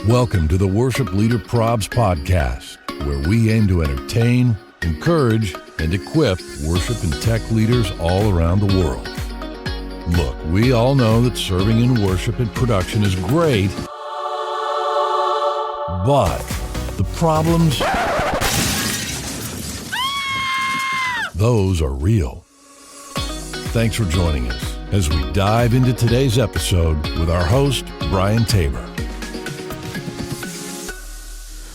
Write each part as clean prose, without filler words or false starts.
Welcome to the Worship Leader Probs podcast, where we aim to entertain, encourage, and equip worship and tech leaders all around the world. Look, we all know that serving in worship and production is great, but the problems, those are real. Thanks for joining us as we dive into today's episode with our host, Brian Tabor.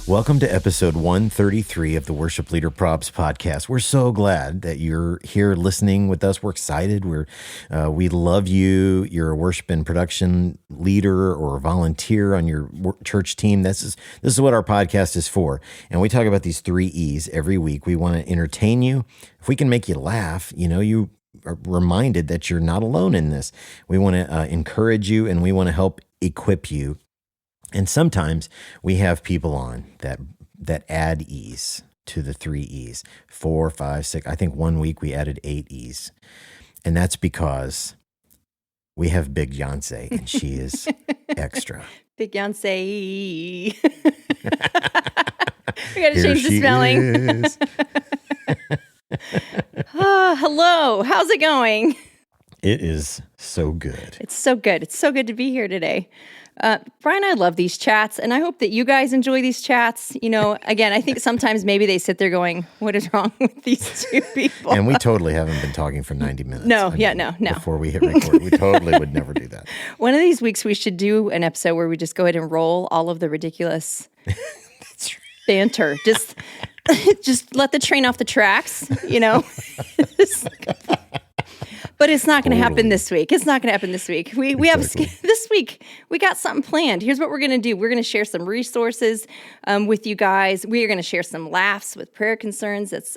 Welcome to episode 133 of the Worship Leader Probs podcast. We're so glad that you're here listening with us. We're excited. We love you. You're a worship and production leader or a volunteer on your church team. This is what our podcast is for. And we talk about these 3 E's every week. We want to entertain you. If we can make you laugh, you are reminded that you're not alone in this. We want to encourage you, and we want to help equip you. And sometimes we have people on that add E's to the 3 E's, 4, 5, 6. I think one week we added 8 E's. And that's because we have Big Yonsei, and she is extra. Big Yonsei. We got to change the spelling. Hello. How's it going? It is so good. It's so good. It's so good to be here today. Brian, I love these chats, and I hope that you guys enjoy these chats. Again, I think sometimes maybe they sit there going, what is wrong with these two people? And we totally haven't been talking for 90 minutes. No. Before we hit record, we totally would never do that. One of these weeks, we should do an episode where we just go ahead and roll all of the ridiculous banter. Just let the train off the tracks, But it's not going to happen this week. It's not going to happen this week. We have this week. We got something planned. Here's what we're going to do. We're going to share some resources with you guys. We are going to share some laughs with prayer concerns. That's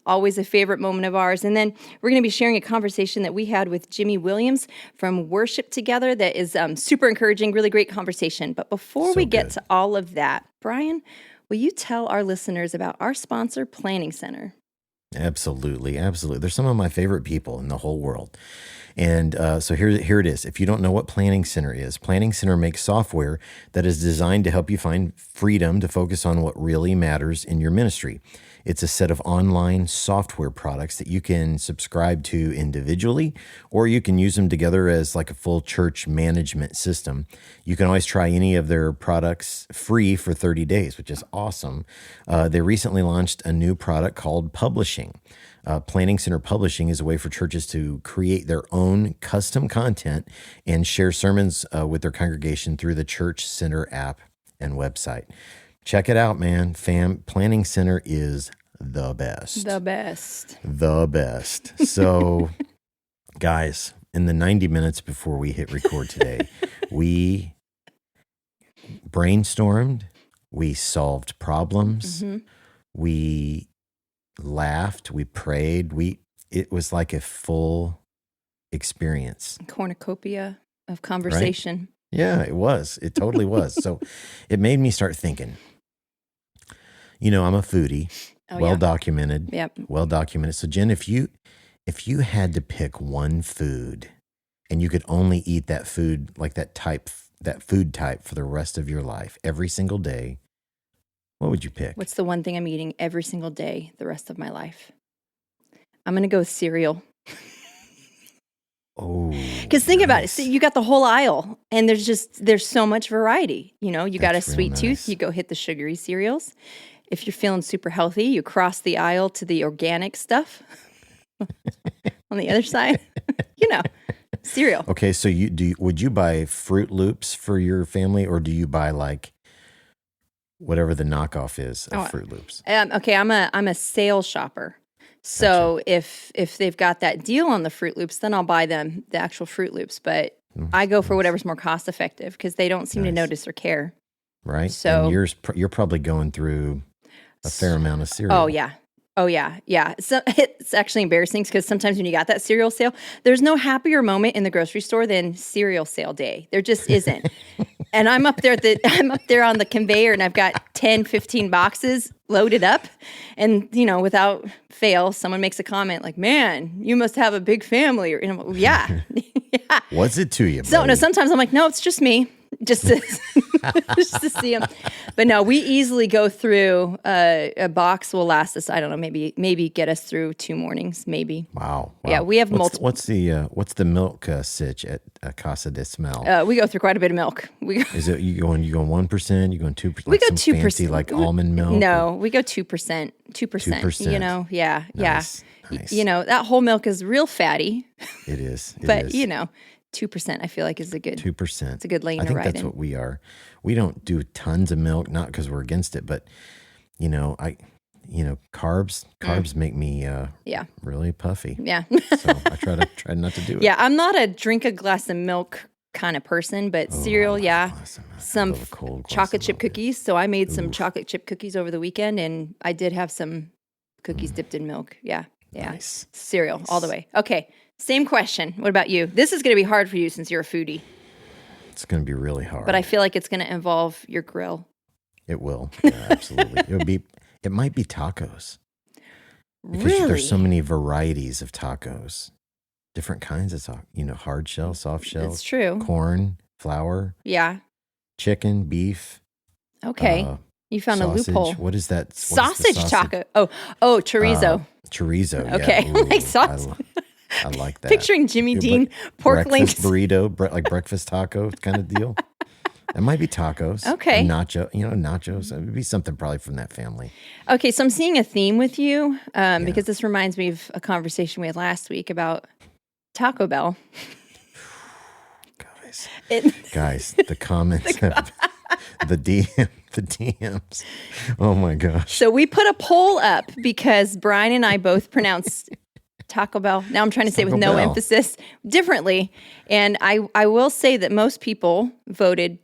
always a favorite moment of ours. And then we're going to be sharing a conversation that we had with Jimmy Williams from Worship Together. That is super encouraging. Really great conversation. But before we get to all of that, Brian, will you tell our listeners about our sponsor, Planning Center? Absolutely. They're some of my favorite people in the whole world. And so here it is. If you don't know what Planning Center is, Planning Center makes software that is designed to help you find freedom to focus on what really matters in your ministry. It's a set of online software products that you can subscribe to individually, or you can use them together as like a full church management system. You can always try any of their products free for 30 days, which is awesome. They recently launched a new product called Publishing. Planning Center Publishing is a way for churches to create their own custom content and share sermons with their congregation through the Church Center app and website. Check it out, man. Planning Center is the best. The best. So, guys, in the 90 minutes before we hit record today, we brainstormed, we solved problems, we laughed, we prayed. It was like a full experience. Cornucopia of conversation. Right? Yeah, it was. It totally was. So it made me start thinking. I'm a foodie, well-documented. Yep. Well-documented. So Jen, if you had to pick one food and you could only eat that food, like that food type for the rest of your life, every single day, what would you pick? What's the one thing I'm eating every single day the rest of my life? I'm going to go with cereal. Oh, because think about it. So you got the whole aisle, and there's so much variety. You got a sweet tooth, you go hit the sugary cereals. If you're feeling super healthy, you cross the aisle to the organic stuff on the other side. Cereal. Okay, so would you buy Fruit Loops for your family, or do you buy like whatever the knockoff is of Fruit Loops? Okay, I'm a sales shopper. So gotcha. If they've got that deal on the Fruit Loops, then I'll buy them the actual Fruit Loops. But I go for whatever's more cost effective because they don't seem to notice or care. Right. So and you're probably going through a fair amount of cereal. Oh yeah. So it's actually embarrassing because sometimes when you got that cereal sale, there's no happier moment in the grocery store than cereal sale day. There just isn't. And I'm up there on the conveyor, and I've got 10, 15 boxes loaded up. And, without fail, someone makes a comment like, man, you must have a big family. Or, yeah. What's it to you, buddy? So, no, sometimes I'm like, no, it's just me. just to, just to see them. But no, we easily go through a box will last us, I don't know, maybe get us through 2 mornings, maybe. Wow. Yeah, we have multiple. What's the milk sitch at Casa de Smell? We go through quite a bit of milk. Is it you going 1%? You going 2%? We go some 2%. Fancy like almond milk? No, we go 2%. 2%. You know, yeah, Nice. yeah. You know, that whole milk is real fatty. It is. But you know, 2% I feel like is a good 2%. It's a good lane I to think ride that's in. what we are. We don't do tons of milk, not because we're against it, but carbs make me really puffy. Yeah. So I try not to do it. Yeah, I'm not a drink a glass of milk kind of person, but cereal, some chocolate chip cookies. So I made some chocolate chip cookies over the weekend, and I did have some cookies dipped in milk. Yeah. Nice. Cereal all the way. Okay, same question. What about you? This is going to be hard for you since you're a foodie. It's going to be really hard. But I feel like it's going to involve your grill. It will. Yeah, absolutely. It might be tacos. Because Really? there's so many varieties of tacos. Different kinds of tacos. Hard shell, soft shell. It's true. Corn, flour, Yeah. chicken, beef. Okay. You found sausage. a loophole. What is that? What is the Sausage taco. Oh, chorizo. Chorizo. Yeah. Okay. Ooh, Like sausage. I like that. Picturing Jimmy Dean pork breakfast links. burrito, like breakfast taco kind of deal. It might be tacos. Okay. Nachos. It would be something probably from that family. Okay, so I'm seeing a theme with you because this reminds me of a conversation we had last week about Taco Bell. Guys, the comments, the DMs. Oh my gosh. So we put a poll up because Brian and I both pronounced Taco Bell. Now I'm trying to say with no emphasis differently. And I will say that most people voted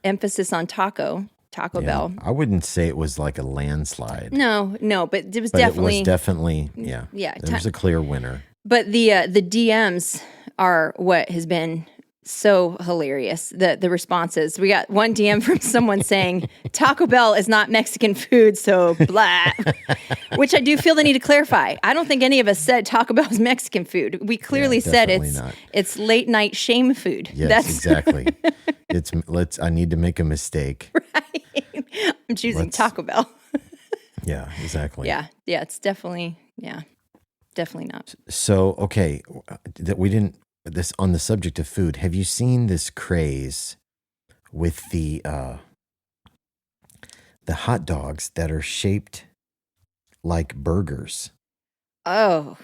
emphasis on Taco Bell. I wouldn't say it was like a landslide. No, but it was But definitely. it was definitely, yeah. There was a clear winner. But the DMs are what has been so hilarious. The responses. We got one DM from someone saying Taco Bell is not Mexican food, so blah. Which I do feel the need to clarify. I don't think any of us said Taco Bell is Mexican food. We clearly said it's late night shame food. Yes, exactly. I need to make a mistake. Right. I'm choosing Taco Bell. Yeah, exactly. Yeah, it's definitely not. So, okay, that we didn't. This on the subject of food. Have you seen this craze with the hot dogs that are shaped like burgers? Oh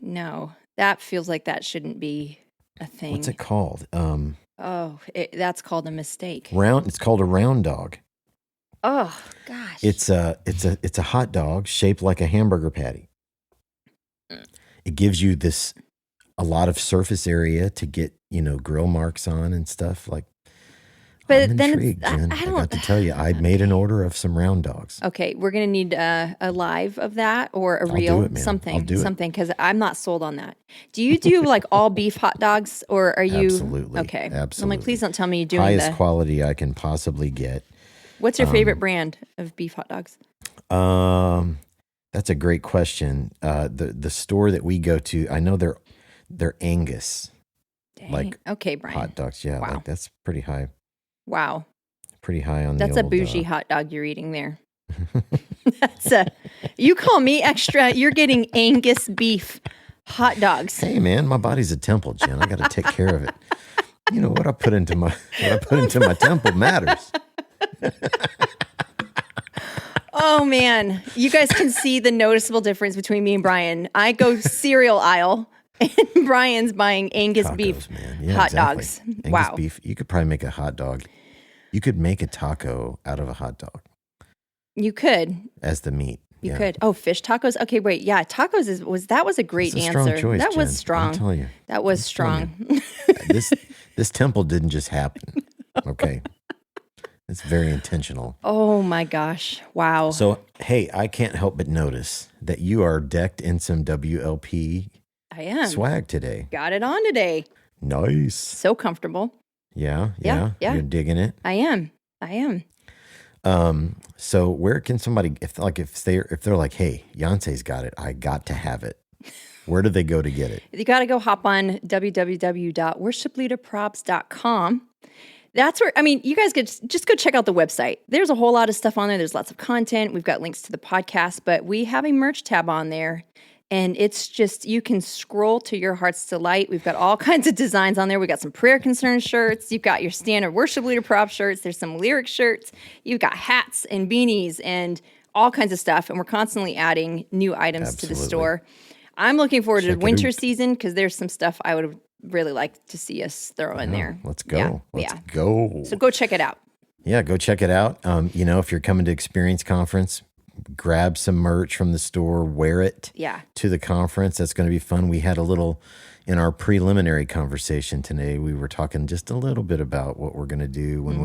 no, that feels like that shouldn't be a thing. What's it called? That's called a mistake. It's called a round dog. Oh gosh. It's a hot dog shaped like a hamburger patty. It gives you a lot of surface area to get, grill marks on and stuff. Like, but I'm then intrigued, Jen. I got to tell you, I made an order of some round dogs. Okay, we're gonna need a live of that or a I'll reel, do it, man. something, I'll do it. because I'm not sold on that. Do you do like all beef hot dogs, or are you Absolutely. okay? Absolutely. I'm like, please don't tell me you're doing Highest quality I can possibly get. What's your favorite brand of beef hot dogs? That's a great question. The store that we go to, I know they're Angus. Dang. Like okay, Brian. hot dogs. Yeah, Wow. like that's pretty high. Wow. Pretty high on That's the a old, bougie hot dog you're eating there. You call me extra, you're getting Angus beef hot dogs. Hey man, my body's a temple, Jen. I got to take care of it. You know what I put into my temple matters. Oh man, you guys can see the noticeable difference between me and Brian. I go cereal aisle, and Brian's buying Angus Tacos, beef man. Yeah, hot exactly. dogs. Angus Wow. beef. You could probably make a hot dog. You could make a taco out of a hot dog You could. as the meat. You could. Oh, fish tacos. Okay, wait. Yeah, tacos was a great It's a answer. strong choice, That was Jen. strong. I'm telling you. That was strong. This temple didn't just happen. Okay. It's very intentional. Oh my gosh. Wow. So, hey, I can't help but notice that you are decked in some WLP I am. swag today. Got it on today. Nice. So comfortable. Yeah. Yeah. You're digging it. I am. So where can somebody, if they're like, hey, Yancey's got it, I got to have it. Where do they go to get it? You got to go hop on www.worshipleaderprops.com. That's where, I mean, you guys could just go check out the website. There's a whole lot of stuff on there. There's lots of content. We've got links to the podcast, but we have a merch tab on there. And it's just, you can scroll to your heart's delight. We've got all kinds of designs on there. We got some prayer concern shirts. You've got your standard worship leader prop shirts. There's some lyric shirts. You've got hats and beanies and all kinds of stuff. And we're constantly adding new items to the store. I'm looking forward to winter season because there's some stuff I would really like to see us throw in there. Let's go. Let's go. So go check it out. Yeah, go check it out. If you're coming to Experience Conference, grab some merch from the store, wear it to the conference. That's going to be fun. We had a little, in our preliminary conversation today, we were talking just a little bit about what we're going to do when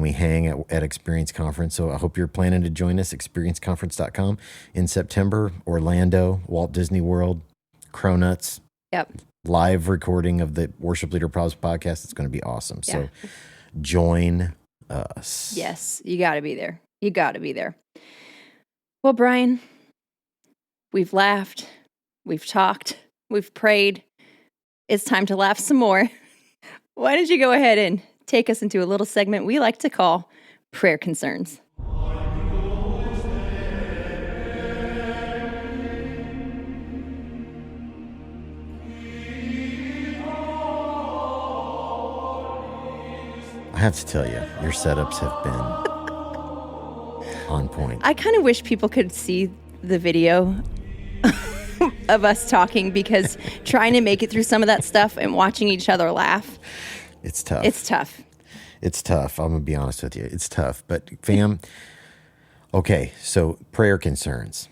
we hang at Experience Conference. So I hope you're planning to join us, experienceconference.com in September, Orlando, Walt Disney World, Cronuts. Yep. Live recording of the Worship Leader Probs podcast. It's going to be awesome. So join us. Yes, you got to be there. You got to be there. Well, Brian, we've laughed, we've talked, we've prayed. It's time to laugh some more. Why don't you go ahead and take us into a little segment we like to call Prayer Concerns. I have to tell you, your setups have been on point. I kind of wish people could see the video of us talking, because trying to make it through some of that stuff and watching each other laugh. It's tough. It's tough. It's tough. I'm going to be honest with you. It's tough. But fam, okay, so prayer concerns.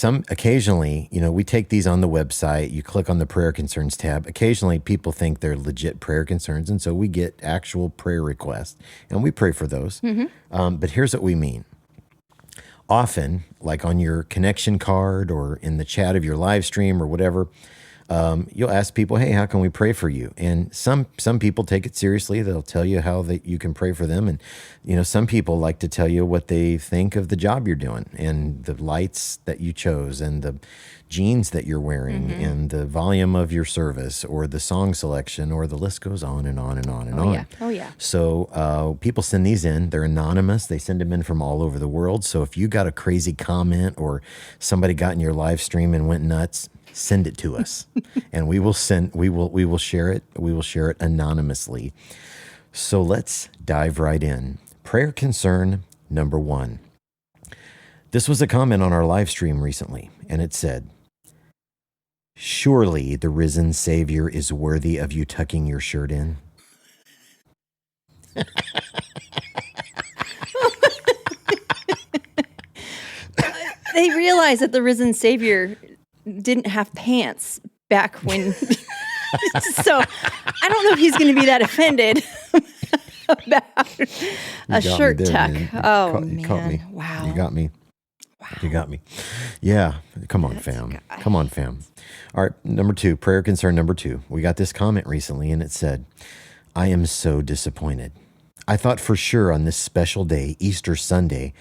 Occasionally, we take these on the website. You click on the prayer concerns tab. Occasionally, people think they're legit prayer concerns, and so we get actual prayer requests, and we pray for those. But here's what we mean. Often, like on your connection card or in the chat of your live stream or whatever, you'll ask people, hey, how can we pray for you? And some people take it seriously. They'll tell you how you can pray for them. And, some people like to tell you what they think of the job you're doing and the lights that you chose and the jeans that you're wearing and the volume of your service or the song selection, or the list goes on and on and on and on. Oh, yeah. So people send these in. They're anonymous. They send them in from all over the world. So if you got a crazy comment or somebody got in your live stream and went nuts, send it to us, and we will share it. We will share it anonymously. So let's dive right in. Prayer concern number 1. This was a comment on our live stream recently, and it said, "Surely the risen Savior is worthy of you tucking your shirt in." They realize that the risen Savior didn't have pants back when. So I don't know if he's going to be that offended about a shirt tuck. Oh, man. Caught me. Wow. You got me. Wow. You got me. Yeah. Come on, fam. Come on, fam. All right. Number 2, prayer concern number 2. We got this comment recently, and it said, "I am so disappointed. I thought for sure on this special day, Easter Sunday,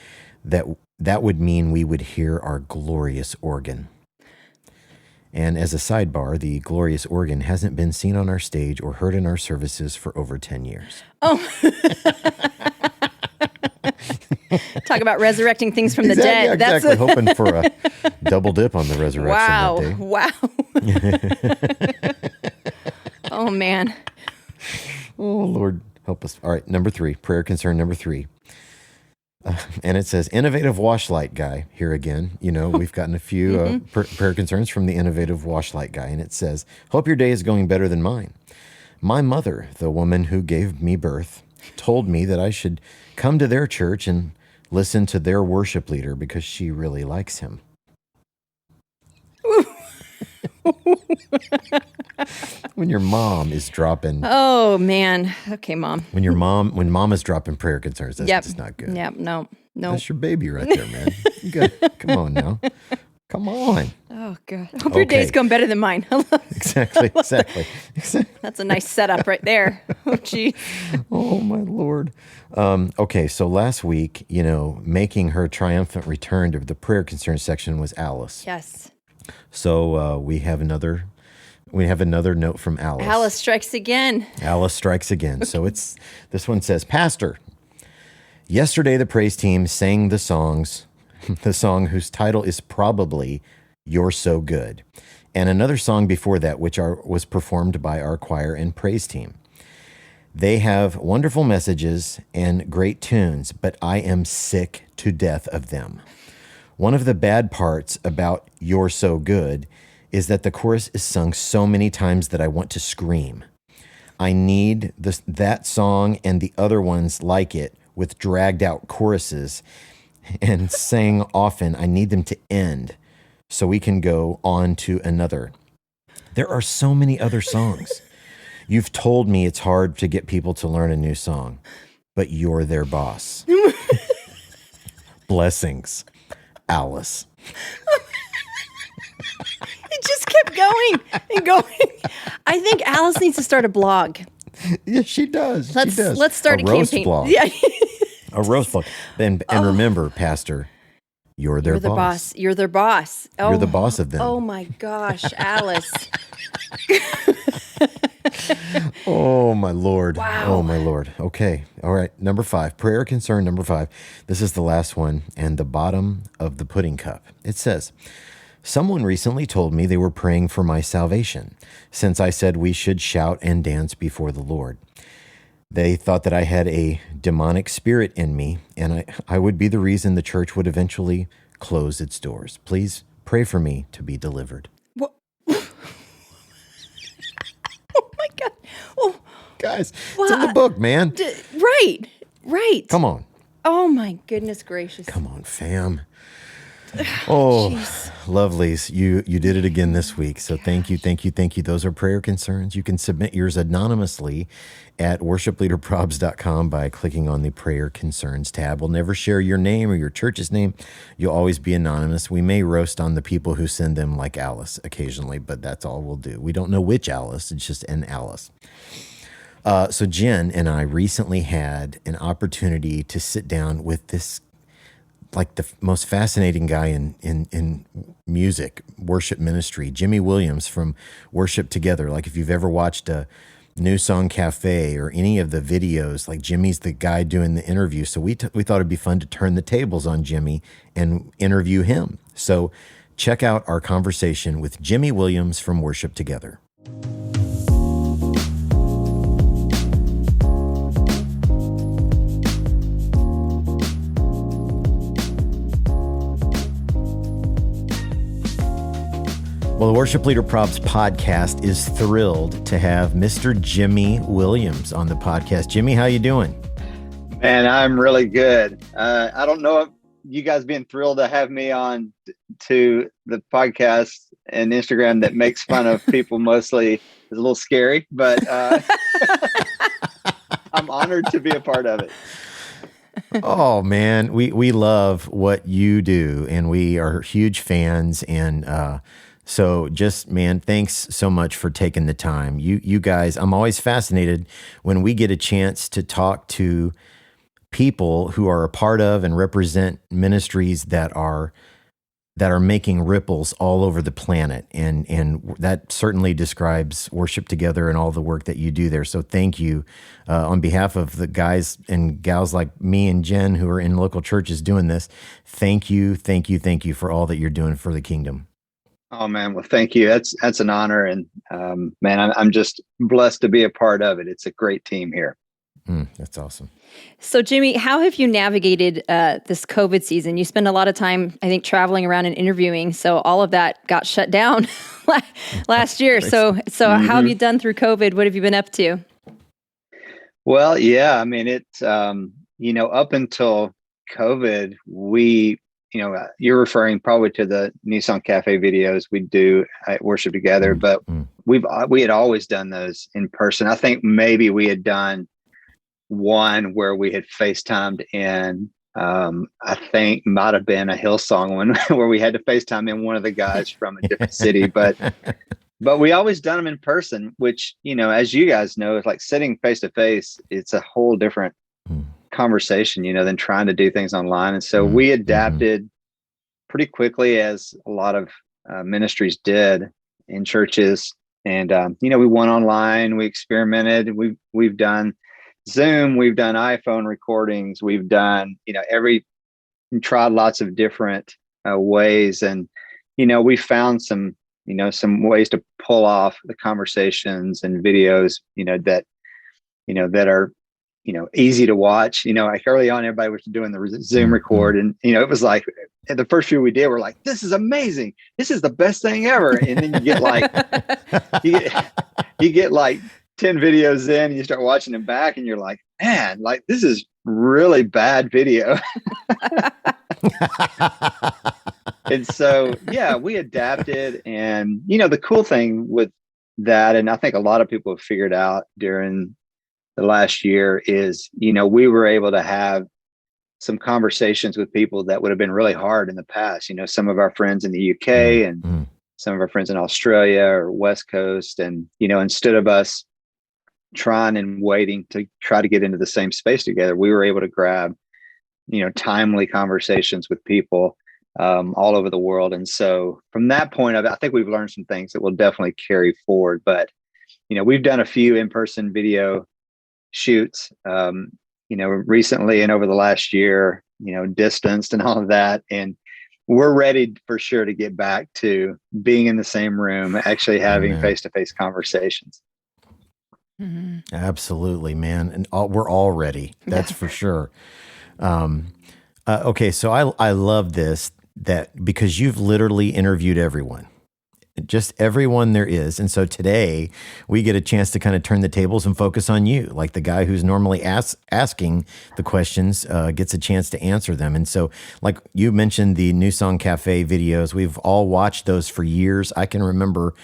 that would mean we would hear our glorious organ. And as a sidebar, the glorious organ hasn't been seen on our stage or heard in our services for over 10 years. Oh. Talk about resurrecting things from the dead. Yeah, exactly. Hoping for a double dip on the resurrection that day. Wow. Oh, man. Oh, Lord, help us. All right, number 3, prayer concern number 3. And it says, innovative washlight guy. Here again, we've gotten a few prayer concerns from the innovative washlight guy. And it says, hope your day is going better than mine. My mother, the woman who gave me birth, told me that I should come to their church and listen to their worship leader because she really likes him. When your mom is dropping. Oh, man. Okay, Mom. When mom is dropping prayer concerns, that's just not good. Yep. No. That's your baby right there, man. Come on now. Come on. Oh, God. I hope your day's going better than mine. Exactly. That's a nice setup right there. Oh, gee. Oh, my Lord. Okay, so last week, making her triumphant return to the prayer concern section was Alice. Yes. So we have another We have another note from Alice. Alice strikes again. Alice strikes again. So this one says, Pastor, yesterday the praise team sang the song whose title is probably You're So Good, and another song before that, which was performed by our choir and praise team. They have wonderful messages and great tunes, but I am sick to death of them. One of the bad parts about You're So Good is that the chorus is sung so many times that I want to scream. I need that song and the other ones like it with dragged out choruses and sang often. I need them to end so we can go on to another. There are so many other songs. You've told me it's hard to get people to learn a new song, but you're their boss. Blessings, Alice. It just kept going and going. I think Alice needs to start a blog. Yeah, she does. Let's start a roast campaign. blog. Yeah. A roast blog. And remember, Pastor, you're their boss. You're their boss. Oh, you're the boss of them. Oh my gosh, Alice. Oh my Lord. Wow. Oh my Lord. Okay. All right. Number 5, prayer concern number 5. This is the last one and the bottom of the pudding cup. It says, someone recently told me they were praying for my salvation since I said we should shout and dance before the Lord. They thought that I had a demonic spirit in me and I would be the reason the church would eventually close its doors. Please pray for me to be delivered. What? Oh my God. Oh, guys, it's in the book, man. Right. Come on. Oh my goodness gracious. Come on, fam. Oh, lovelies, you did it again this week. So thank you. Those are prayer concerns. You can submit yours anonymously at worshipleaderprobs.com by clicking on the prayer concerns tab. We'll never share your name or your church's name. You'll always be anonymous. We may roast on the people who send them like Alice occasionally, but that's all we'll do. We don't know which Alice. It's just an Alice. So Jen and I recently had an opportunity to sit down with this, like the most fascinating guy in music, worship ministry, Jimmy Williams from Worship Together. Like if you've ever watched a New Song Cafe or any of the videos, like Jimmy's the guy doing the interview. So we thought it'd be fun to turn the tables on Jimmy and interview him. So check out our conversation with Jimmy Williams from Worship Together. Well, the Worship Leader Probs podcast is thrilled to have Mr. Jimmy Williams on the podcast. Jimmy, how you doing? Man, I'm really good. I don't know if you guys being thrilled to have me on to the podcast and Instagram that makes fun of people mostly is a little scary, but I'm honored to be a part of it. Oh, man, we love what you do, and we are huge fans, and so just, man, thanks so much for taking the time. You guys, I'm always fascinated when we get a chance to talk to people who are a part of and represent ministries that are making ripples all over the planet. And that certainly describes Worship Together and all the work that you do there. So thank you on behalf of the guys and gals like me and Jen who are in local churches doing this. Thank you for all that you're doing for the kingdom. Oh man, well, thank you. That's an honor, and man, I'm just blessed to be a part of it. It's a great team here. That's awesome. So, Jimmy, how have you navigated this COVID season? You spend a lot of time, I think, traveling around and interviewing. So all of that got shut down last year. So how have you done through COVID? What have you been up to? Well, yeah, I mean, it's up until COVID, you're referring probably to the Nissan Cafe videos we do at Worship Together, but we had always done those in person. I think maybe we had done one where we had FaceTimed in. I think might have been a Hillsong one where we had to FaceTime in one of the guys from a different city, but we always done them in person, which, as you guys know, it's like sitting face to face. It's a whole different conversation, than trying to do things online. And so we adapted pretty quickly, as a lot of ministries did in churches. And we went online, we experimented, we've done Zoom, we've done iPhone recordings, we've done, tried lots of different ways, and we found some ways to pull off the conversations and videos that are easy to watch. Like early on, everybody was doing the Zoom record, and it was like the first few we did, we're like, this is amazing, this is the best thing ever. And then you get like you get like 10 videos in, and you start watching them back, and you're like, man, like this is really bad video. And so, yeah, we adapted. And, the cool thing with that, and I think a lot of people have figured out during the last year, is, we were able to have some conversations with people that would have been really hard in the past. Some of our friends in the UK and some of our friends in Australia or West Coast. And, instead of us trying and waiting to try to get into the same space together, we were able to grab, timely conversations with people all over the world. And so from that point of it, I think we've learned some things that will definitely carry forward. But, we've done a few in-person video shoots, recently and over the last year, distanced and all of that. And we're ready for sure to get back to being in the same room, actually having face-to-face conversations. Mm-hmm. Absolutely, man. And we're all ready. That's for sure. Okay. So I love this, that because you've literally interviewed everyone, just everyone there is. And so today we get a chance to kind of turn the tables and focus on you. Like the guy who's normally asking the questions gets a chance to answer them. And so, like you mentioned, the New Song Cafe videos, we've all watched those for years. I can remember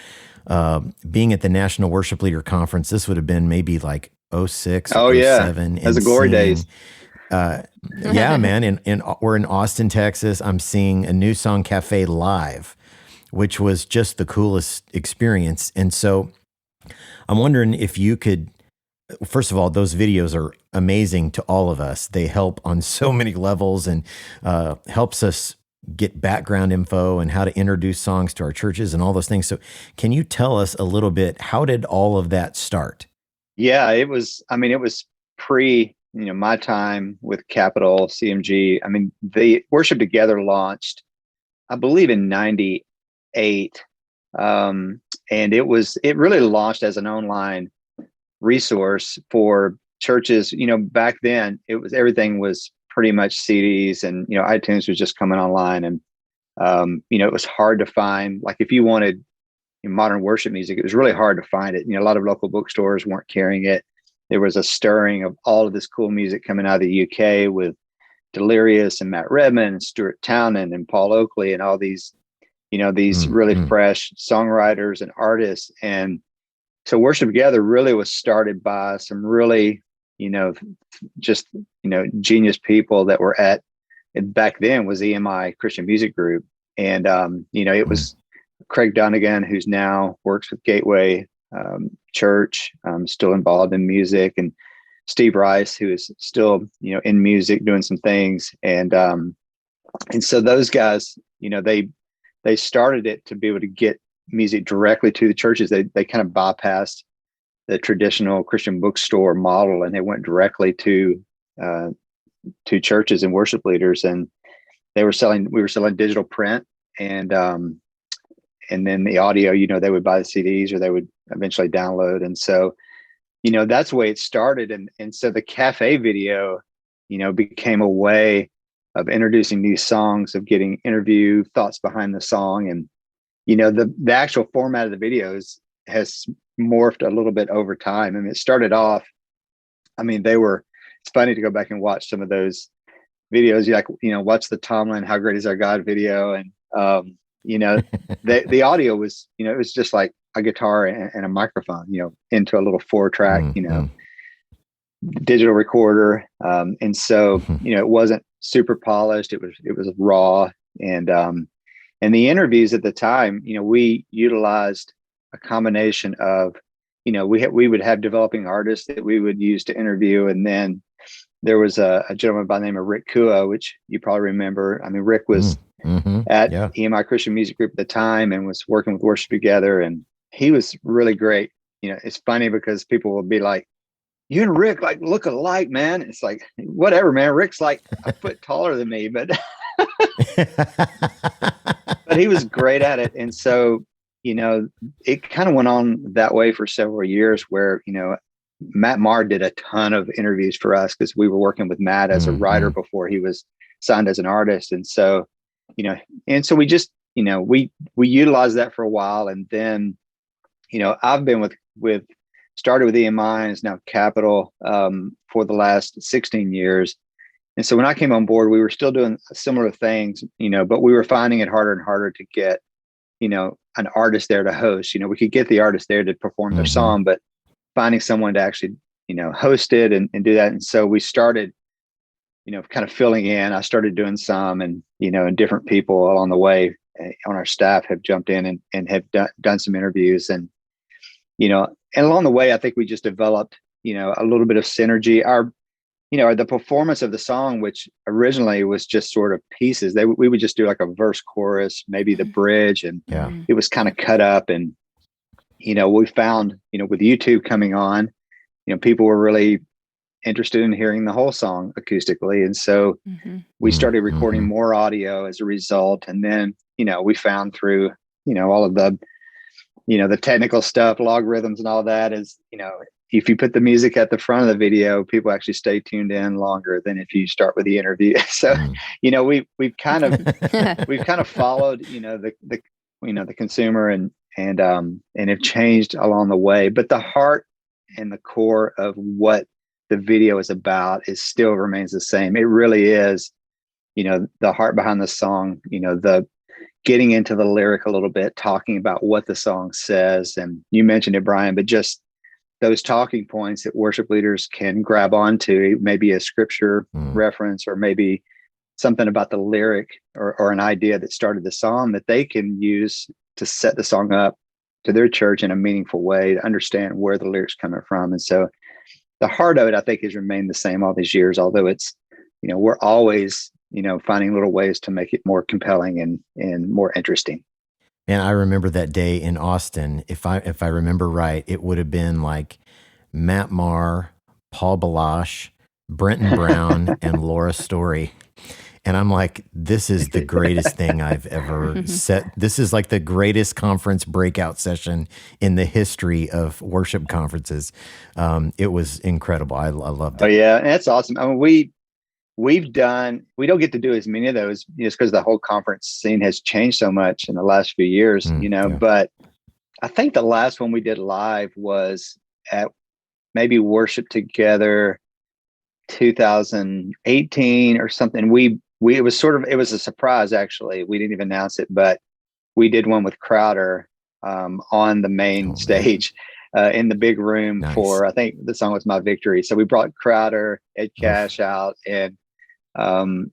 being at the National Worship Leader Conference. This would have been maybe like 06, 07. As a glory days. Yeah, man. We're in Austin, Texas. I'm seeing a New Song Cafe live, which was just the coolest experience. And so I'm wondering if you could, first of all, those videos are amazing to all of us. They help on so many levels and helps us get background info and how to introduce songs to our churches and all those things. So can you tell us a little bit, how did all of that start? Yeah, it was pre, my time with Capital CMG. The Worship Together launched, I believe, in 98. And it really launched as an online resource for churches. Back then everything was pretty much CDs, and, iTunes was just coming online. And, it was hard to find, like if you wanted modern worship music, it was really hard to find it. A lot of local bookstores weren't carrying it. There was a stirring of all of this cool music coming out of the UK with Delirious and Matt Redman and Stuart Townend and Paul Oakley and all these, really fresh songwriters and artists. And so Worship Together really was started by some really, genius people that were back then was EMI Christian Music Group. And, it was Craig Donegan, who's now works with Gateway Church, still involved in music, and Steve Rice, who is still, in music doing some things. And so those guys, they started it to be able to get music directly to the churches. They kind of bypassed the traditional Christian bookstore model, and they went directly to churches and worship leaders. And we were selling digital print, and then the audio, they would buy the CDs or they would eventually download. And so, that's the way it started. And so the cafe video, became a way of introducing these songs, of getting interview thoughts behind the song. And, the actual format of the videos has morphed a little bit over time. It started off, it's funny to go back and watch some of those videos. Watch the Tomlin, How Great Is Our God video. And, the audio was, it was just like a guitar and a microphone, into a little 4-track, digital recorder. And so, it wasn't super polished. It was raw. And the interviews at the time, we utilized a combination of, we would have developing artists that we would use to interview. And then there was a gentleman by the name of Rick Kua, which you probably remember. Rick was at EMI Christian Music Group at the time and was working with Worship Together. And he was really great. It's funny because people will be like, you and Rick like look alike, man. It's like, whatever, man. Rick's like a foot taller than me, but but he was great at it. And so, it kind of went on that way for several years where, Matt Maher did a ton of interviews for us because we were working with Matt as a writer before he was signed as an artist. And so, we just, we utilized that for a while. And then, I've been with started with EMI and is now Capital for the last 16 years. And so when I came on board, we were still doing similar things, but we were finding it harder and harder to get, an artist there to host. We could get the artist there to perform their song, but finding someone to actually, host it and do that. And so we started, kind of filling in. I started doing some, and, and different people along the way on our staff have jumped in and have done some interviews. And, and along the way, I think we just developed, a little bit of synergy. The performance of the song, which originally was just sort of pieces, we would just do like a verse, chorus, maybe the bridge, and it was kind of cut up. And, we found, with YouTube coming on, people were really interested in hearing the whole song acoustically. And so we started recording more audio as a result. And then, we found through, all of the, the technical stuff, logarithms and all that is, if you put the music at the front of the video, people actually stay tuned in longer than if you start with the interview. So, we've kind of followed, the consumer and have changed along the way. But the heart and the core of what the video is about still remains the same. It really is, the heart behind the song, the getting into the lyric a little bit, talking about what the song says. And you mentioned it, Brian, but just those talking points that worship leaders can grab onto, maybe a scripture reference, or maybe something about the lyric or an idea that started the song that they can use to set the song up to their church in a meaningful way, to understand where the lyrics coming from. And so the heart of it, I think, has remained the same all these years, although it's, we're always, finding little ways to make it more compelling and more interesting. And I remember that day in Austin, if I remember right, it would have been like Matt Maher, Paul Balash, Brenton Brown, and Laura Story. And I'm like, this is the greatest thing I've ever set. This is like the greatest conference breakout session in the history of worship conferences. It was incredible. I loved it. Oh yeah, that's awesome. I mean, we don't get to do as many of those just because the whole conference scene has changed so much in the last few years, but I think the last one we did live was at maybe Worship Together 2018 or something. It was a surprise, actually. We didn't even announce it, but we did one with Crowder on the main stage in the big room for, I think the song was My Victory. So we brought Crowder, Ed Cash out, and Hank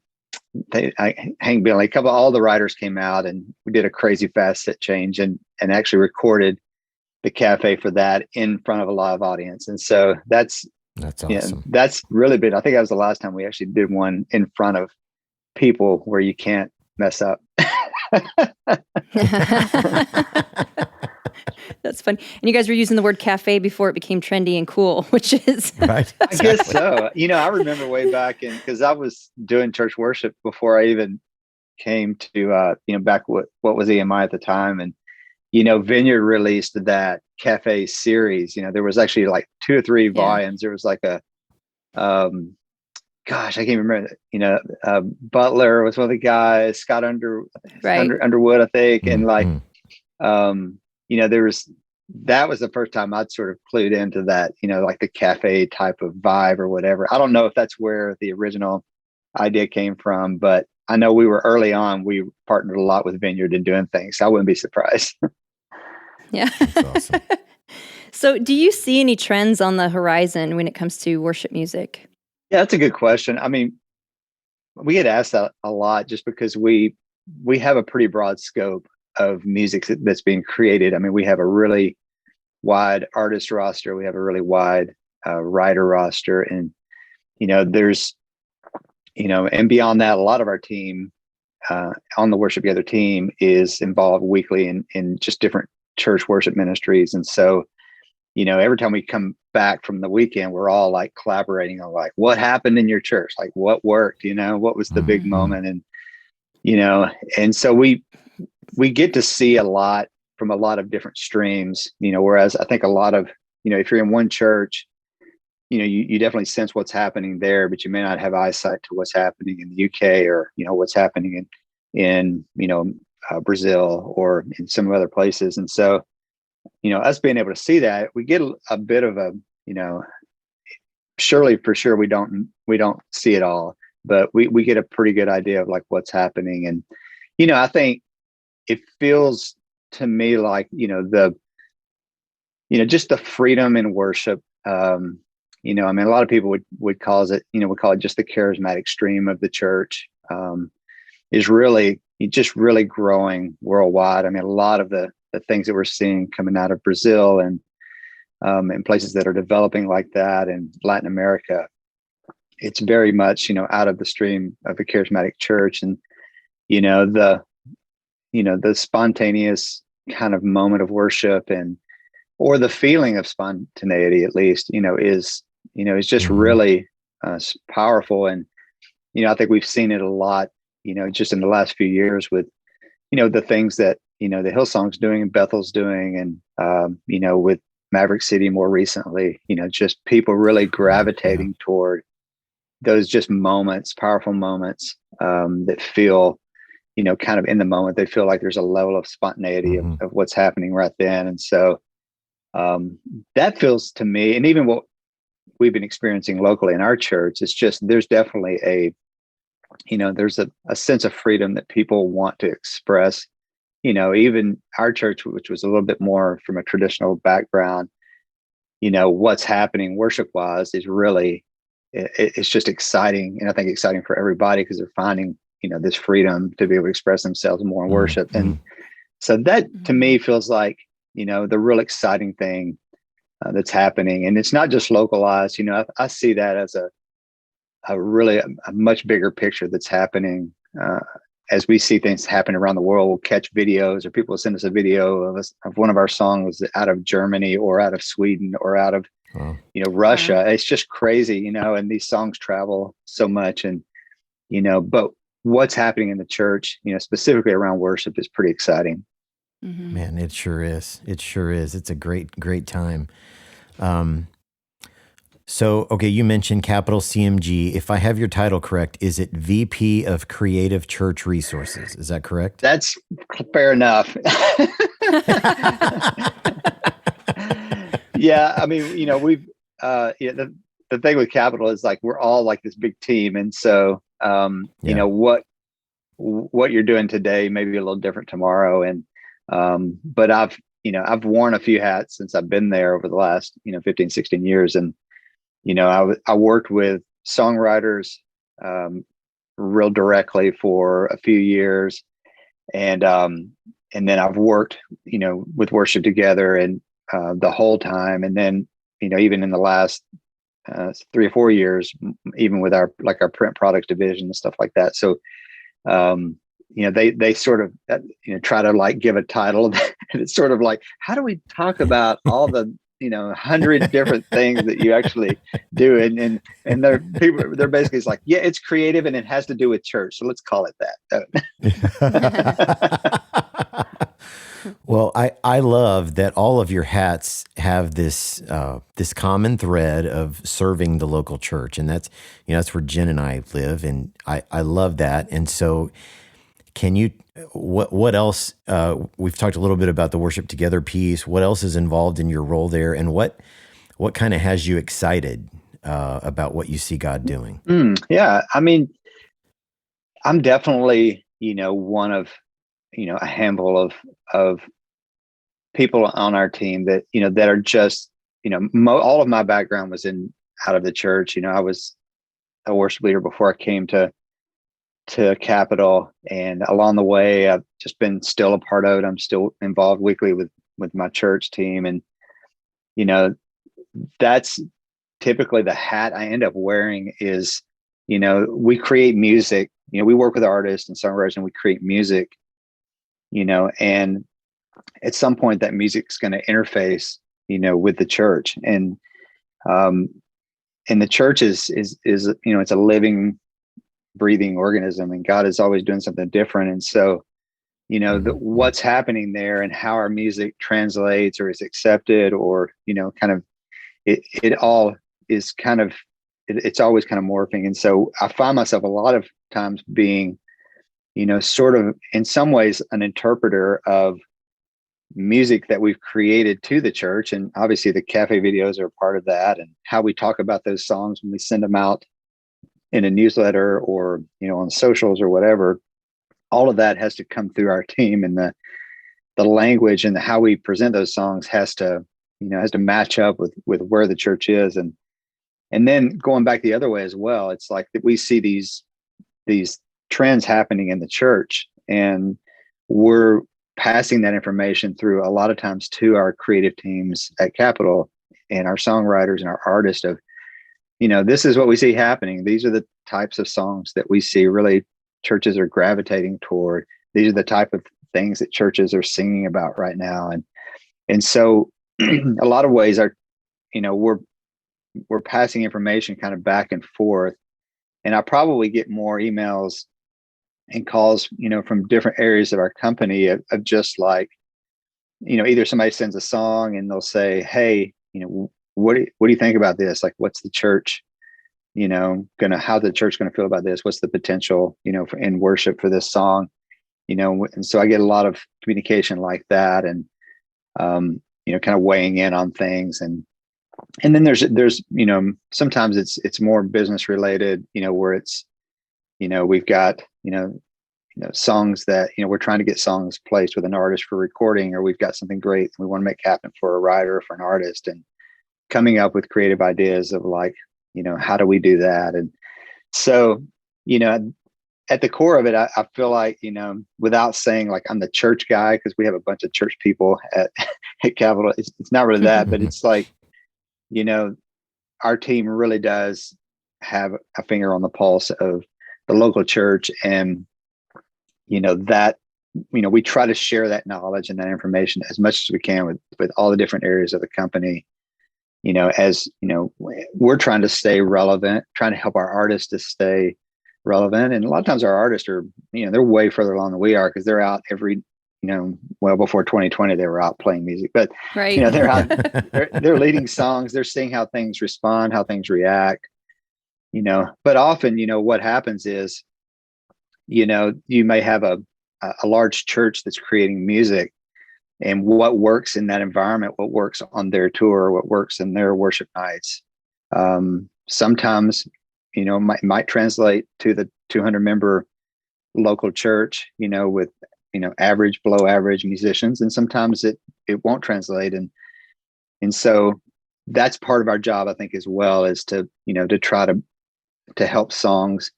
Billy, all the writers came out, and we did a crazy fast set change and actually recorded the cafe for that in front of a live audience. And so that's awesome. That's really been, I think that was the last time we actually did one in front of people where you can't mess up. That's funny. And you guys were using the word cafe before it became trendy and cool, which is right. I guess so. I remember way back because I was doing church worship before I even came to back what was EMI at the time. And Vineyard released that cafe series. There was actually like 2 or 3 volumes. There was like a gosh, I can't remember. Butler was one of the guys, Scott Underwood, I think, and like, that was the first time I'd sort of clued into that, like the cafe type of vibe or whatever. I don't know if that's where the original idea came from, but I know we were early on. We partnered a lot with Vineyard in doing things. So I wouldn't be surprised. Yeah. That's awesome. So do you see any trends on the horizon when it comes to worship music? Yeah, that's a good question. I mean, we get asked that a lot just because we have a pretty broad scope of music that's being created. I mean, we have a really wide artist roster. We have a really wide writer roster. And, there's, and beyond that, a lot of our team on the Worship Together team is involved weekly in just different church worship ministries. And so, every time we come back from the weekend, we're all like collaborating on like, what happened in your church? Like what worked, what was the big moment? And, and so we get to see a lot from a lot of different streams, whereas I think a lot of, if you're in one church, you definitely sense what's happening there, but you may not have eyesight to what's happening in the UK or, what's happening in Brazil or in some other places. And so, us being able to see that, we get a bit of a, surely for sure we don't see it all, but we get a pretty good idea of like what's happening. And, I think it feels to me like, just the freedom in worship. A lot of people would call it just the charismatic stream of the church, is really just really growing worldwide. I mean, a lot of the things that we're seeing coming out of Brazil and places that are developing like that, and Latin America, it's very much, out of the stream of the charismatic church. And, the spontaneous kind of moment of worship or the feeling of spontaneity, at least, is just really powerful. And, I think we've seen it a lot, just in the last few years with, the things that, the Hillsong's doing and Bethel's doing, and, with Maverick City more recently, just people really gravitating toward those just moments, powerful moments, that feel, kind of in the moment. They feel like there's a level of spontaneity of what's happening right then. And so that feels to me, and even what we've been experiencing locally in our church, it's just, there's definitely there's a sense of freedom that people want to express. Even our church, which was a little bit more from a traditional background, what's happening worship wise is really, it's just exciting. And I think exciting for everybody because they're finding, this freedom to be able to express themselves more in worship. And so that to me feels like, the real exciting thing that's happening. And it's not just localized. I see that as a much bigger picture that's happening as we see things happen around the world. We'll catch videos, or people will send us a video of one of our songs out of Germany or out of Sweden or out of Russia. It's just crazy, and these songs travel so much. And but what's happening in the church, specifically around worship, is pretty exciting. Man, it sure is. It sure is. It's a great time. So, okay, you mentioned Capital CMG. If I have your title correct, is it VP of Creative Church Resources? Is that correct? That's fair enough. Yeah, I mean, we've the thing with Capital is like we're all like this big team, and so what you're doing today may be a little different tomorrow, and but I've worn a few hats since I've been there over the last 15, 16 years, and I worked with songwriters real directly for a few years, and then I've worked with Worship Together and the whole time, and then even in the last 3 or 4 years, even with our print products division and stuff like that. So they sort of try to like give a title, and it's sort of like, how do we talk about all the 100 different things that you actually do, and they're basically, it's like, yeah, it's creative and it has to do with church, so let's call it that. Well, I love that all of your hats have this common thread of serving the local church, and that's where Jen and I live, and I love that. And so, can you what else? We've talked a little bit about the Worship Together piece. What else is involved in your role there, and what kind of has you excited about what you see God doing? Yeah, I mean, I'm definitely one of a handful of people on our team that that are just all of my background was out of the church. I was a worship leader before I came to Capital, and along the way I've just been still a part of it. I'm still involved weekly with my church team, and that's typically the hat I end up wearing is we create music. We work with artists and songwriters, and we create music, and at some point that music's going to interface, with the church. Um, and the church is, it's a living, breathing organism, and God is always doing something different. And so, what's happening there and how our music translates or is accepted, or, kind of, it all is kind of, it's always kind of morphing. And so I find myself a lot of times being, sort of in some ways an interpreter of music that we've created to the church. And obviously the cafe videos are part of that, and how we talk about those songs when we send them out in a newsletter or, on socials or whatever. All of that has to come through our team, and the language and how we present those songs has to match up with where the church is. And then going back the other way as well, it's like that we see these trends happening in the church, and we're passing that information through a lot of times to our creative teams at Capitol and our songwriters and our artists of, this is what we see happening. These are the types of songs that we see really churches are gravitating toward. These are the type of things that churches are singing about right now. And so a lot of ways we're passing information kind of back and forth. And I probably get more emails and calls, from different areas of our company of just like, either somebody sends a song and they'll say, hey, what do you think about this? Like, what's the church, how's the church gonna feel about this? What's the potential, in worship for this song? And so I get a lot of communication like that, and kind of weighing in on things. And then there's sometimes it's more business related, where it's, we've got, songs that, we're trying to get songs placed with an artist for recording, or we've got something great we want to make happen for a writer or for an artist, and coming up with creative ideas of like, how do we do that? And so, at the core of it, I feel like, without saying like I'm the church guy, because we have a bunch of church people at Capitol, it's not really that, but it's like, our team really does have a finger on the pulse of the local church. And, that, we try to share that knowledge and that information as much as we can with all the different areas of the company, as, we're trying to stay relevant, trying to help our artists to stay relevant. And a lot of times our artists are, they're way further along than we are, because they're out every, well, before 2020, they were out playing music, but, right. They're out, they're leading songs, they're seeing how things respond, how things react, but often, what happens is, you may have a large church that's creating music, and what works in that environment, what works on their tour, what works in their worship nights, sometimes, might translate to the 200 member local church, with, average, below average musicians. And sometimes it won't translate. And so that's part of our job, I think, as well, is to, to try to help songs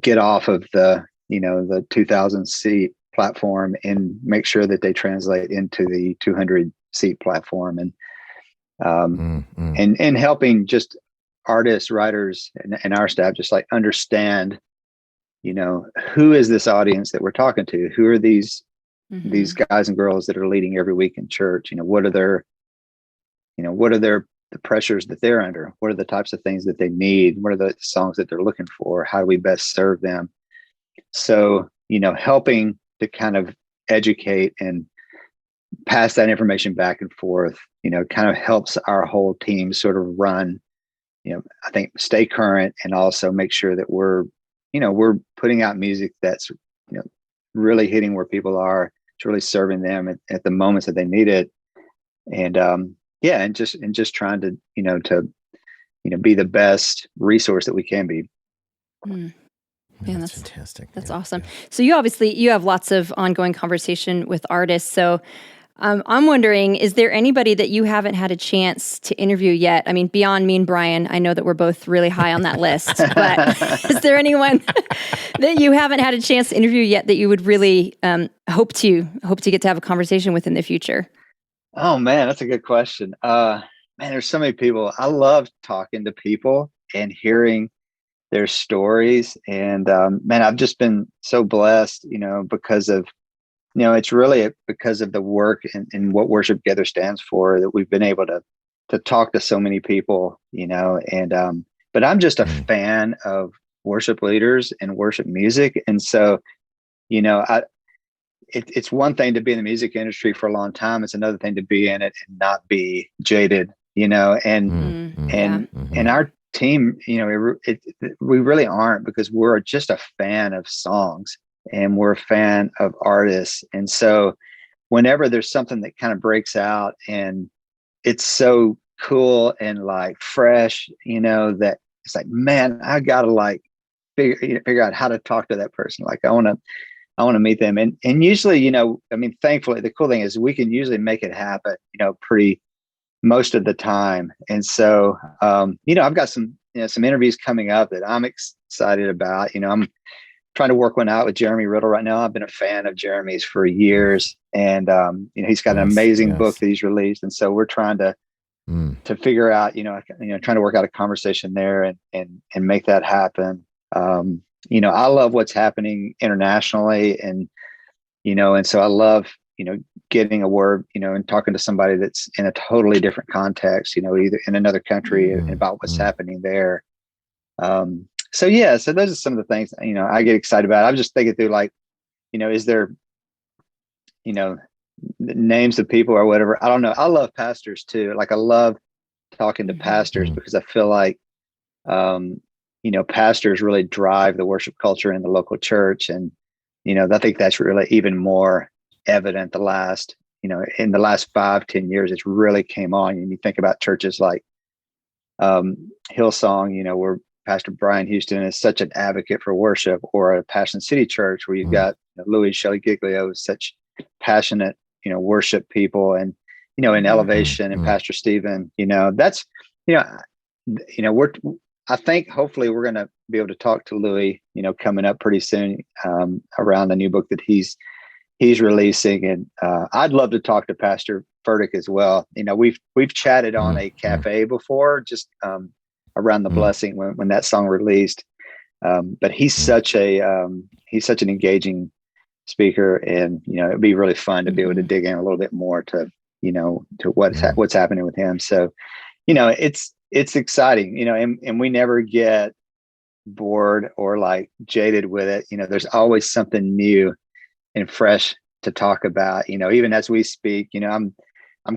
get off of the 2,000 seat platform and make sure that they translate into the 200 seat platform. And, and helping just artists, writers, and our staff just like understand, who is this audience that we're talking to? Who are these guys and girls that are leading every week in church? What are the pressures that they're under? What are the types of things that they need? What are the songs that they're looking for? How do we best serve them? So, helping to kind of educate and pass that information back and forth, kind of helps our whole team sort of run, I think, stay current, and also make sure that we're putting out music that's, really hitting where people are. It's really serving them at the moments that they need it. And, and just trying to, be the best resource that we can be. Man, that's fantastic. That's awesome. So you have lots of ongoing conversation with artists. So I'm wondering, is there anybody that you haven't had a chance to interview yet? I mean, beyond me and Brian, I know that we're both really high on that list, but is there anyone that you haven't had a chance to interview yet that you would really hope to get to have a conversation with in the future? Oh man, that's a good question. Man, there's so many people. I love talking to people and hearing their stories. And man, I've just been so blessed, because of it's really because of the work and what Worship Together stands for that we've been able to talk to so many people, and but I'm just a fan of worship leaders and worship music. And so, it's one thing to be in the music industry for a long time. It's another thing to be in it and not be jaded, and our team, we really aren't, because we're just a fan of songs and we're a fan of artists. And so whenever there's something that kind of breaks out and it's so cool and like fresh, that it's like, man, I gotta like figure out how to talk to that person. Like I want to meet them. And usually, thankfully the cool thing is we can usually make it happen, pretty most of the time. And so, I've got some interviews coming up that I'm excited about. I'm trying to work one out with Jeremy Riddle right now. I've been a fan of Jeremy's for years, and he's got an amazing book that he's released. And so we're trying to figure out, trying to work out a conversation there and make that happen. I love what's happening internationally, and so I love, getting a word, and talking to somebody that's in a totally different context, either in another country about what's happening there. So those are some of the things, I get excited about. I'm just thinking through, like, is there, names of people or whatever. I don't know. I love pastors too. Like I love talking to pastors because I feel like, pastors really drive the worship culture in the local church. And, I think that's really even more evident in the last 5-10 years, it's really came on. And you think about churches like Hillsong, where Pastor Brian Houston is such an advocate for worship, or a Passion City Church where you've got Louis Shelley Giglio, such passionate, worship people, and, in Elevation and Pastor Stephen, that's, I think hopefully we're going to be able to talk to Louis, coming up pretty soon, around the new book that he's releasing. And I'd love to talk to Pastor Furtick as well. We've chatted on a cafe before, just around the blessing when that song released. But he's such an engaging speaker, and it'd be really fun to be able to dig in a little bit more to what's happening with him. So it's exciting, and we never get bored or like jaded with it. There's always something new and fresh to talk about. Even as we speak, I'm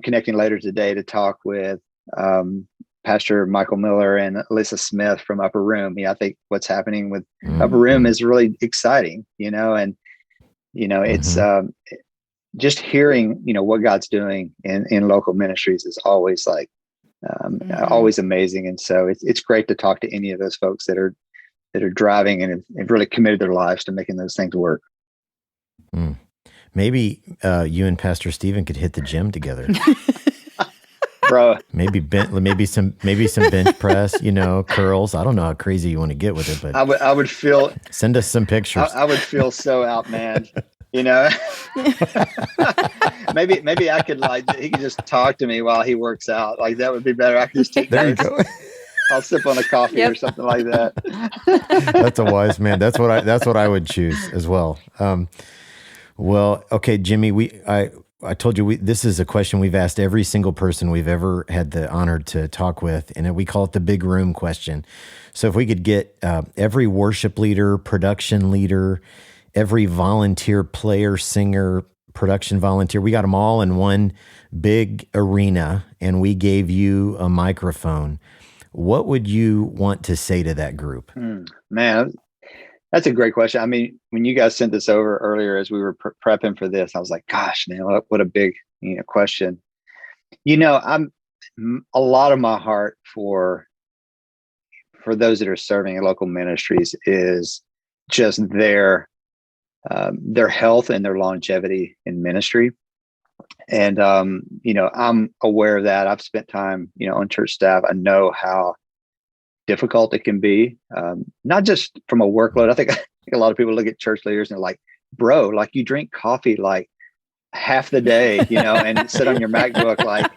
connecting later today to talk with Pastor Michael Miller and Alyssa Smith from Upper Room. I think what's happening with Upper Room is really exciting, and it's just hearing, what God's doing in local ministries is always like always amazing. And so it's great to talk to any of those folks that are driving and have really committed their lives to making those things work. Maybe you and Pastor Stephen could hit the gym together. Bro, maybe some bench press, curls. I don't know how crazy you want to get with it, but I would feel. Send us some pictures. I would feel so outmanned, Maybe I could he could just talk to me while he works out. Like that would be better. I could just take there notes. You go. I'll sip on a coffee or something like that. That's a wise man. That's what I would choose as well. Well, okay, Jimmy, I told you this is a question we've asked every single person we've ever had the honor to talk with, and we call it the big room question. So if we could get every worship leader, production leader, every volunteer player, singer, production volunteer, we got them all in one big arena, and we gave you a microphone. What would you want to say to that group? Man, that's a great question. I mean, when you guys sent this over earlier, as we were prepping for this, I was like, gosh, man, what a big question. I'm a lot of my heart for those that are serving in local ministries is just their health and their longevity in ministry. And, I'm aware of that. I've spent time, on church staff. I know how difficult it can be, not just from a workload. I think a lot of people look at church leaders and they're like, bro, like you drink coffee like half the day, and sit on your MacBook like,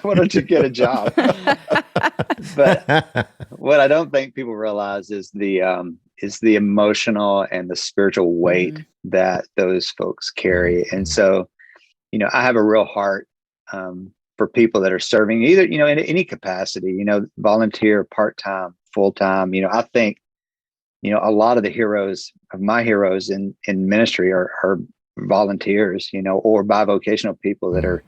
why don't you get a job? But what I don't think people realize is the emotional and the spiritual weight that those folks carry. And so, I have a real heart for people that are serving either, in any capacity, volunteer, part-time, full-time. I think, a lot of my heroes in ministry are volunteers, or bivocational people that are,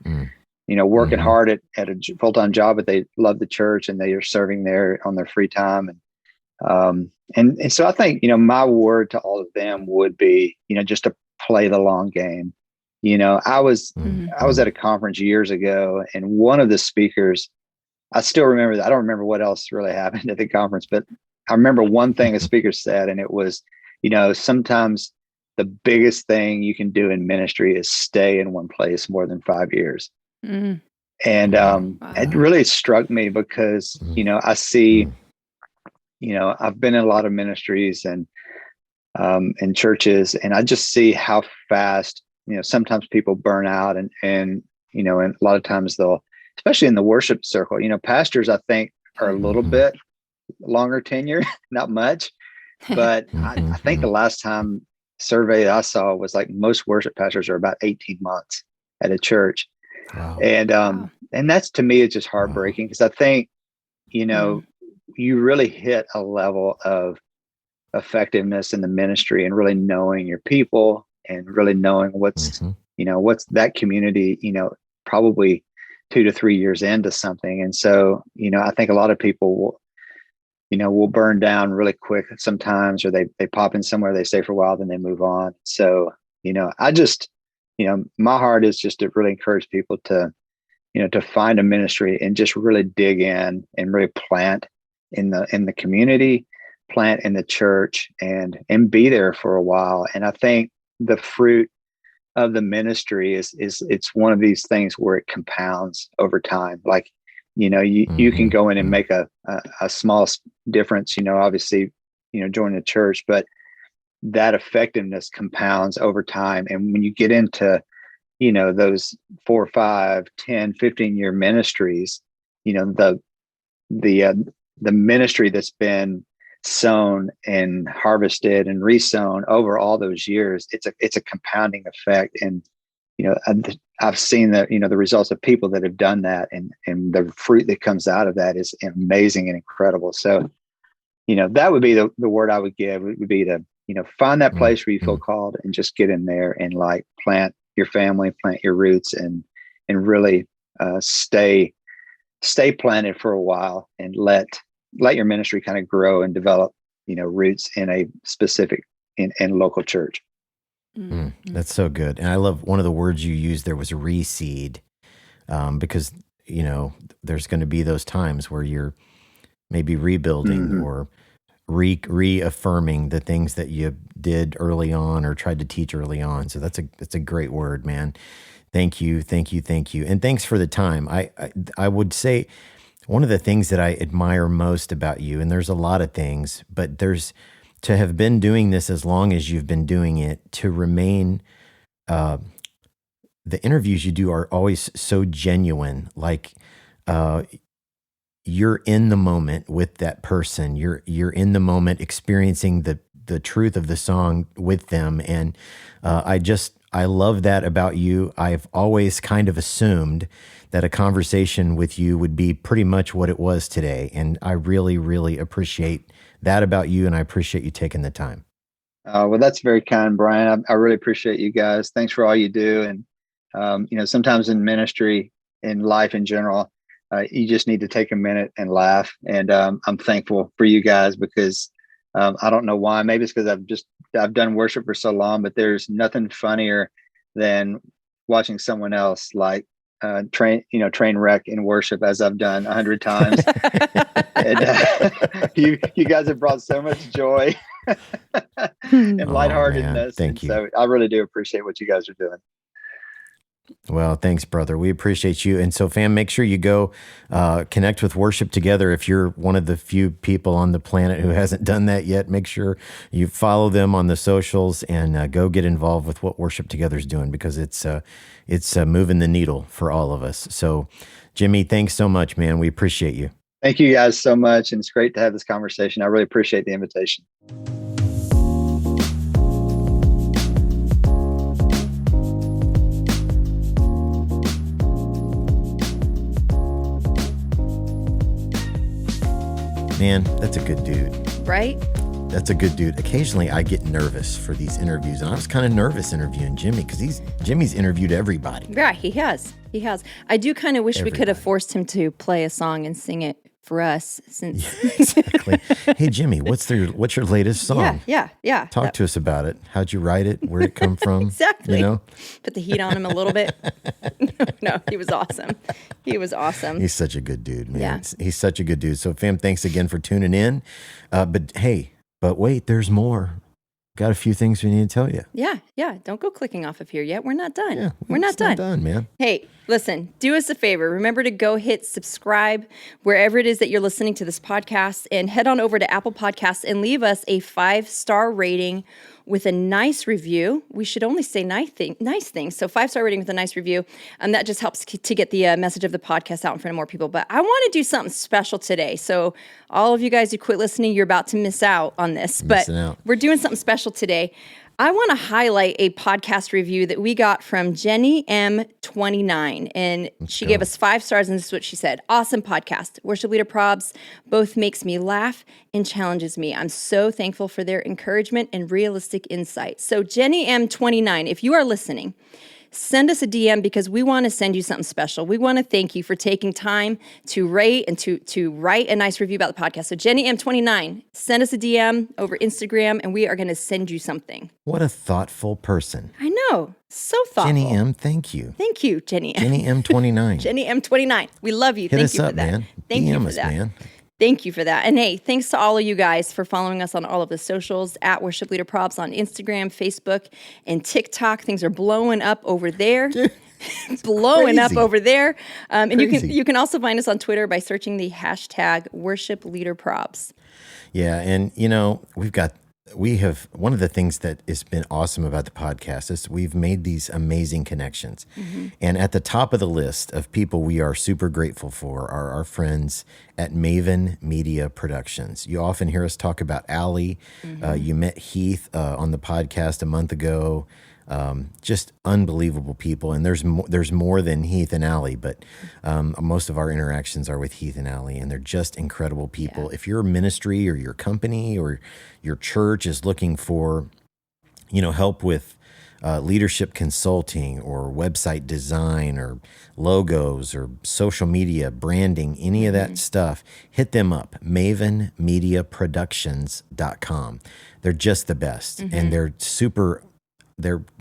working hard at a full-time job, but they love the church and they are serving there on their free time. And so I think, my word to all of them would be, just to play the long game. I was at a conference years ago, and one of the speakers, I still remember that. I don't remember what else really happened at the conference, but I remember one thing a speaker said, and it was, sometimes the biggest thing you can do in ministry is stay in one place more than 5 years. And it really struck me because, I see, I've been in a lot of ministries and churches, and I just see how fast, sometimes people burn out and a lot of times especially in the worship circle, pastors, I think, are a little bit longer tenure, not much, but I think the last time survey I saw was like most worship pastors are about 18 months at a church. Wow. And that's, to me, it's just heartbreaking because I think, you really hit a level of effectiveness in the ministry and really knowing your people and really knowing what's that community, probably 2 to 3 years into something. And so, I think a lot of people will burn down really quick sometimes, or they pop in somewhere, they stay for a while, then they move on. So, I just, my heart is just to really encourage people to, to find a ministry and just really dig in and really plant in the community, plant in the church, and be there for a while. And I think the fruit of the ministry is it's one of these things where it compounds over time. Like, you can go in and make a small difference, obviously, join the church, but that effectiveness compounds over time. And when you get into, those 4, 5, 10, 15-year ministries, the ministry that's been sown and harvested and resown over all those years, it's a compounding effect. And, I've seen the results of people that have done that, and the fruit that comes out of that is amazing and incredible. So, that would be the word I would give. It would be to, find that place where you feel called and just get in there and like plant your family, plant your roots, and really stay planted for a while and let your ministry kind of grow and develop, roots in a specific and local church. That's so good. And I love one of the words you used there was reseed, because, there's going to be those times where you're maybe rebuilding or reaffirming the things that you did early on or tried to teach early on. So that's a great word, man. Thank you. And thanks for the time. I would say one of the things that I admire most about you, and there's a lot of things, but to have been doing this as long as you've been doing it, to remain, the interviews you do are always so genuine. Like, you're in the moment with that person. You're in the moment experiencing the truth of the song with them. And I love that about you. I've always kind of assumed that a conversation with you would be pretty much what it was today. And I really, really appreciate that about you. And I appreciate you taking the time. Well, that's very kind, Brian. I really appreciate you guys. Thanks for all you do. And, sometimes in ministry, in life in general, you just need to take a minute and laugh. And I'm thankful for you guys because I don't know why. Maybe it's because I've done worship for so long, but there's nothing funnier than watching someone else like train wreck in worship, as I've done 100 times. And you guys have brought so much joy and lightheartedness. Thank you. So I really do appreciate what you guys are doing. Well, thanks, brother. We appreciate you. And so, fam, make sure you go connect with Worship Together. If you're one of the few people on the planet who hasn't done that yet, make sure you follow them on the socials and go get involved with what Worship Together is doing, because it's moving the needle for all of us. So, Jimmy, thanks so much, man. We appreciate you. Thank you guys so much. And it's great to have this conversation. I really appreciate the invitation. Man, that's a good dude. Right? That's a good dude. Occasionally, I get nervous for these interviews, and I was kind of nervous interviewing Jimmy because Jimmy's interviewed everybody. Yeah, he has. He has. I do kind of wish we could have forced him to play a song and sing it for us. Since exactly. Hey, Jimmy, what's your latest song? Yeah. Talk to us about it. How'd you write it? Where'd it come from? Exactly. You know? Put the heat on him a little bit. No, he was awesome. He was awesome. He's such a good dude, man. Yeah. He's such a good dude. So, fam, thanks again for tuning in. But wait, there's more. Got a few things we need to tell you. Yeah. Don't go clicking off of here yet. We're not done. Yeah, We're not done. Not done, man. Hey, listen, do us a favor. Remember to go hit subscribe wherever it is that you're listening to this podcast, and head on over to Apple Podcasts and leave us a 5-star rating with a nice review. We should only say nice things. So 5-star rating with a nice review. That just helps to get the message of the podcast out in front of more people. But I want to do something special today. So all of you guys who quit listening, you're about to miss out on this. But we're doing something special today. I want to highlight a podcast review that we got from Jenny M29, and she gave us 5 stars, and this is what she said. Awesome podcast. Worship Leader Probs both makes me laugh and challenges me. I'm so thankful for their encouragement and realistic insight. So Jenny M29, if you are listening, send us a DM, because we want to send you something special. We want to thank you for taking time to rate and to write a nice review about the podcast. So Jenny M29, send us a DM over Instagram, and we are going to send you something. What a thoughtful person. I know. So thoughtful. Jenny M, thank you. Thank you, Jenny. Jenny M29. Jenny M29. We love you. Hit Thank us you up, for that. man. Thank DM you for us, that. man. Thank you for that. And hey, thanks to all of you guys for following us on all of the socials at Worship Leader Probs on Instagram, Facebook, and TikTok. Things are blowing up over there. Blowing up over there. And you can also find us on Twitter by searching the hashtag Worship Leader Probs. Yeah, and we have one of the things that has been awesome about the podcast is we've made these amazing connections. Mm-hmm. And at the top of the list of people we are super grateful for are our friends at Maven Media Productions. You often hear us talk about Allie. Mm-hmm. You met Heath on the podcast a month ago. Just unbelievable people. And there's more than Heath and Allie, but most of our interactions are with Heath and Allie, and they're just incredible people. Yeah. If your ministry or your company or your church is looking for, help with leadership consulting or website design or logos or social media branding, any of that stuff, hit them up, mavenmediaproductions.com. They're just the best. Mm-hmm. And they're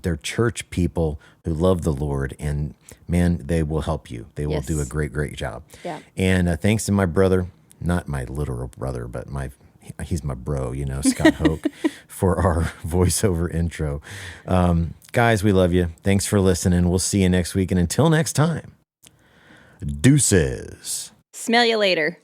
they're church people who love the Lord, and man, they will help you. They will do a great job. Yeah. And thanks to my brother, not my literal brother, but he's my bro, Scott Hoke, for our voiceover intro. Guys, we love you. Thanks for listening. We'll see you next week. And until next time, deuces. Smell you later.